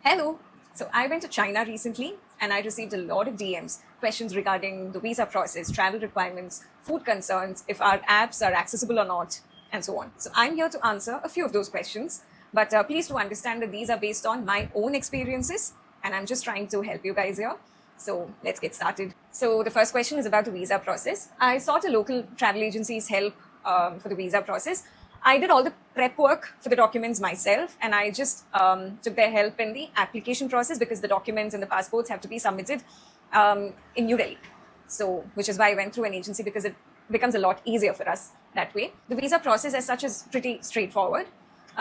Hello. So I went to China recently and I received a lot of DMs, questions regarding the visa process, travel requirements, food concerns, if our apps are accessible or not, and so on. So I'm here to answer a few of those questions. But please do understand that these are based on my own experiences and I'm just trying to help you guys here. So let's get started. So the first question is about the visa process. I sought a local travel agency's help for the visa process. I did all the prep work for the documents myself, and I just took their help in the application process because the documents and the passports have to be submitted in New Delhi. So, which is why I went through an agency because it becomes a lot easier for us that way. The visa process as such is pretty straightforward.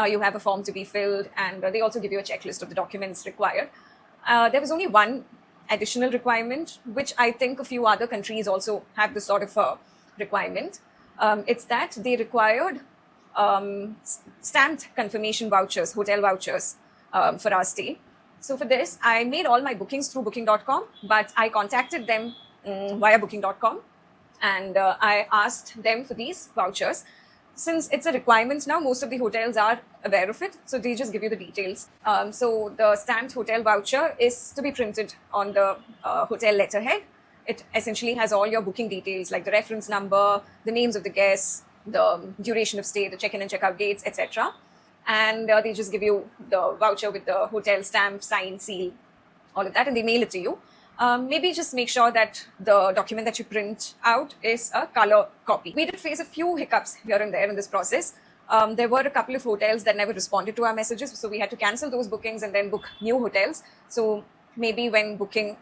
You have a form to be filled, and they also give you a checklist of the documents required. There was only one additional requirement, which I think a few other countries also have this sort of requirement. It's that they required stamped confirmation vouchers, hotel vouchers for our stay. So for this, I made all my bookings through booking.com, but I contacted them via booking.com and I asked them for these vouchers. Since it's a requirement now, most of the hotels are aware of it, so they just give you the details. So the stamped hotel voucher is to be printed on the hotel letterhead. It essentially has all your booking details like the reference number, the names of the guests, the duration of stay, the check-in and check-out dates, etc. And they just give you the voucher with the hotel stamp, sign, seal, all of that, and they mail it to you. Maybe just make sure that the document that you print out is a color copy. We did face a few hiccups here and there in this process. There were a couple of hotels that never responded to our messages, so we had to cancel those bookings and then book new hotels. So maybe when booking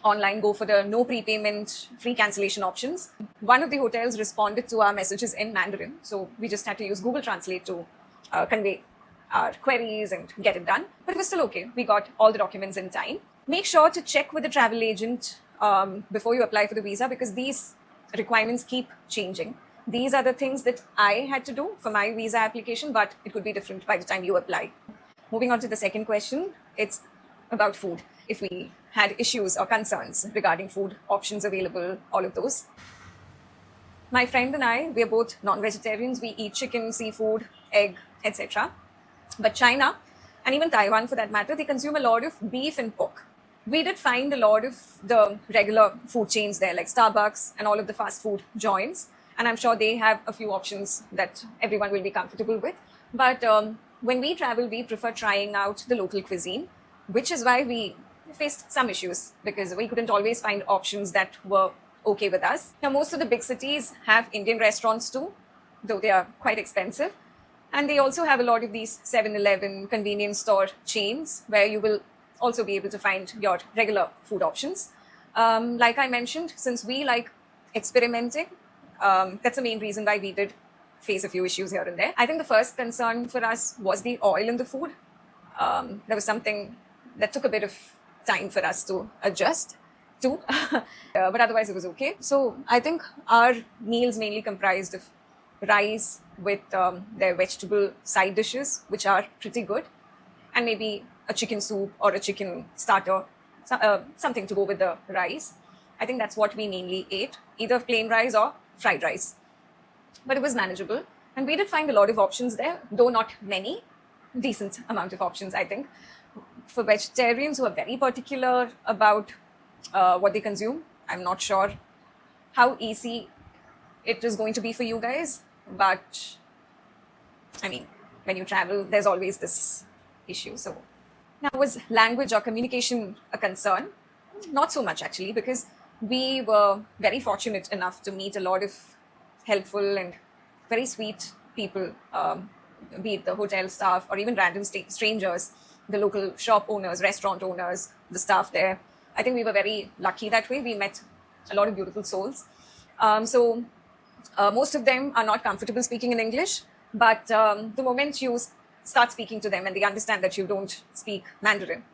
online, go for the no prepayment, free cancellation options. One of the hotels responded to our messages in Mandarin, so we just had to use Google Translate to convey our queries and get it done. But it was still okay. We got all the documents in time. Make sure to check with the travel agent before you apply for the visa because these requirements keep changing. These are the things that I had to do for my visa application, but it could be different by the time you apply. Moving on to the second question, it's about food. If we had issues or concerns regarding food options available, all of those. My friend and I, we are both non-vegetarians. We eat chicken, seafood, egg, etc. But China, and even Taiwan for that matter, they consume a lot of beef and pork. We did find a lot of the regular food chains there, like Starbucks and all of the fast food joints. And I'm sure they have a few options that everyone will be comfortable with. But when we travel, we prefer trying out the local cuisine, which is why we faced some issues because we couldn't always find options that were okay with us. Now, most of the big cities have Indian restaurants too, though they are quite expensive. And they also have a lot of these 7-Eleven convenience store chains where you will also be able to find your regular food options. Like I mentioned, since we like experimenting, that's the main reason why we did face a few issues here and there. I think the first concern for us was the oil in the food. There was something that took a bit of time for us to adjust to, but otherwise it was okay. So I think our meals mainly comprised of rice with their vegetable side dishes, which are pretty good, and maybe a chicken soup or a chicken starter, something to go with the rice. I think that's what we mainly ate, either plain rice or fried rice. But it was manageable. And we did find a lot of options there, though not many, decent amount of options, I think. For vegetarians who are very particular about what they consume, I'm not sure how easy it is going to be for you guys. But I mean, when you travel, there's always this issue. So now, was language or communication a concern? Not so much actually, because we were very fortunate enough to meet a lot of helpful and very sweet people, be it the hotel staff or even random strangers, the local shop owners, restaurant owners, the staff there. I think we were very lucky that way. We met a lot of beautiful souls. So most of them are not comfortable speaking in English, but the moment you start speaking to them and they understand that you don't speak Mandarin,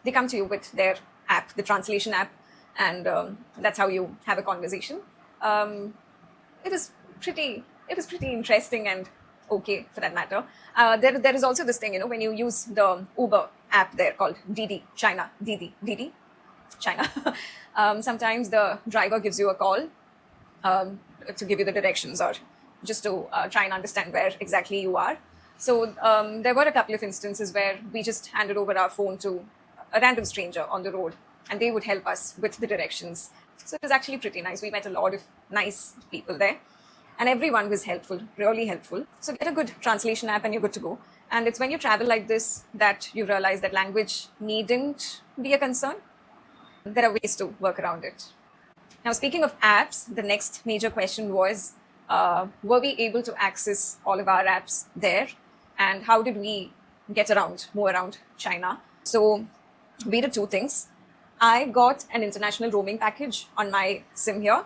they come to you with their app, the translation app, and that's how you have a conversation. It was pretty interesting and okay for that matter. There is also this thing, when you use the Uber app there called Didi China, Didi China. Sometimes the driver gives you a call to give you the directions or just to try and understand where exactly you are. So there were a couple of instances where we just handed over our phone to a random stranger on the road and they would help us with the directions. So it was actually pretty nice. We met a lot of nice people there and everyone was helpful, really helpful. So get a good translation app and you're good to go. And it's when you travel like this that you realize that language needn't be a concern. There are ways to work around it. Now, speaking of apps, the next major question was, were we able to access all of our apps there? And how did we get around, move around China? So we did two things. I got an international roaming package on my SIM here,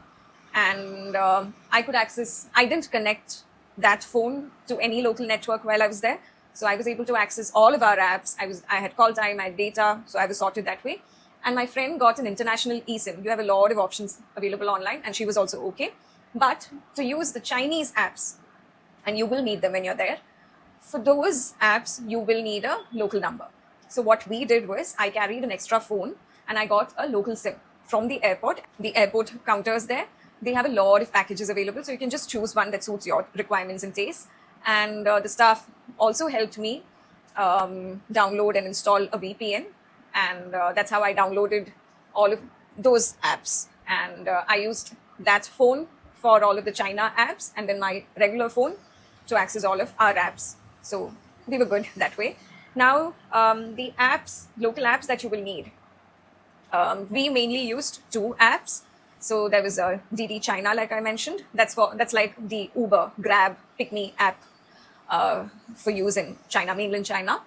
and I could access, I didn't connect that phone to any local network while I was there. So I was able to access all of our apps. I had call time, I had data, so I was sorted that way. And my friend got an international eSIM. You have a lot of options available online, and she was also okay. But to use the Chinese apps, and you will need them when you're there, for those apps, you will need a local number. So what we did was I carried an extra phone and I got a local SIM from the airport. The airport counters there, they have a lot of packages available. So you can just choose one that suits your requirements and tastes. And the staff also helped me download and install a VPN. And that's how I downloaded all of those apps. And I used that phone for all of the China apps and then my regular phone to access all of our apps. So we were good that way. Now, the apps, local apps that you will need. We mainly used two apps. So there was a DD China, like I mentioned. That's like the Uber, Grab, Pick Me app for use in China, mainland China.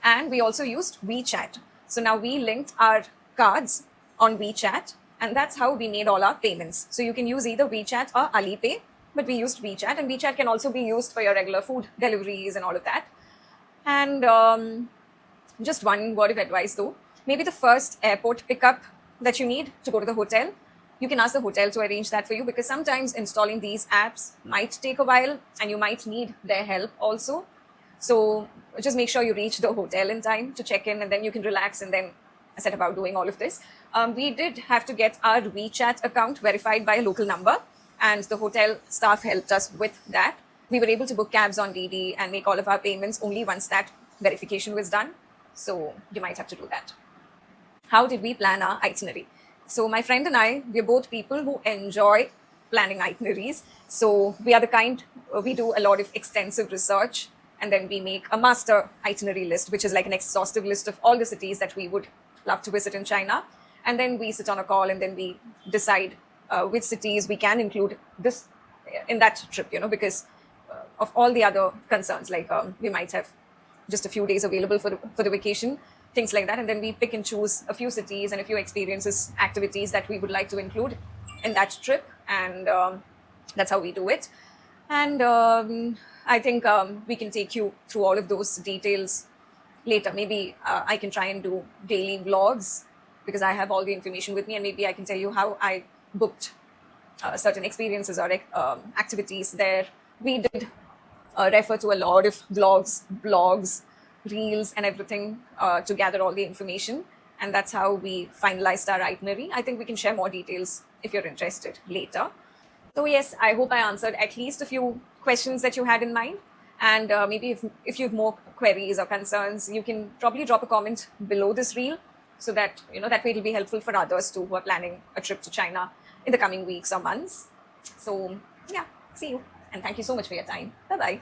And we also used WeChat. So now we linked our cards on WeChat, and that's how we made all our payments. So you can use either WeChat or Alipay, but we used WeChat, and WeChat can also be used for your regular food deliveries and all of that. And just one word of advice though, maybe the first airport pickup that you need to go to the hotel, you can ask the hotel to arrange that for you, because sometimes installing these apps might take a while and you might need their help also. So just make sure you reach the hotel in time to check in, and then you can relax and then set about doing all of this. We did have to get our WeChat account verified by a local number, and the hotel staff helped us with that. We were able to book cabs on DD and make all of our payments only once that verification was done. So you might have to do that. How did we plan our itinerary? So my friend and I, we're both people who enjoy planning itineraries. So we are the kind, we do a lot of extensive research, and then we make a master itinerary list, which is like an exhaustive list of all the cities that we would love to visit in China. And then we sit on a call and then we decide which cities we can include this in that trip, because of all the other concerns, like we might have just a few days available for the vacation, things like that. And then we pick and choose a few cities and a few experiences, activities that we would like to include in that trip. And that's how we do it. And I think we can take you through all of those details later. Maybe I can try and do daily vlogs, because I have all the information with me, and maybe I can tell you how I booked certain experiences or activities there. We did refer to a lot of vlogs, blogs, reels, and everything to gather all the information. And that's how we finalized our itinerary. I think we can share more details if you're interested later. So yes, I hope I answered at least a few questions that you had in mind. And maybe if you have more queries or concerns, you can probably drop a comment below this reel, so that, that way it'll be helpful for others too who are planning a trip to China in the coming weeks or months. So yeah, see you. And thank you so much for your time. Bye-bye.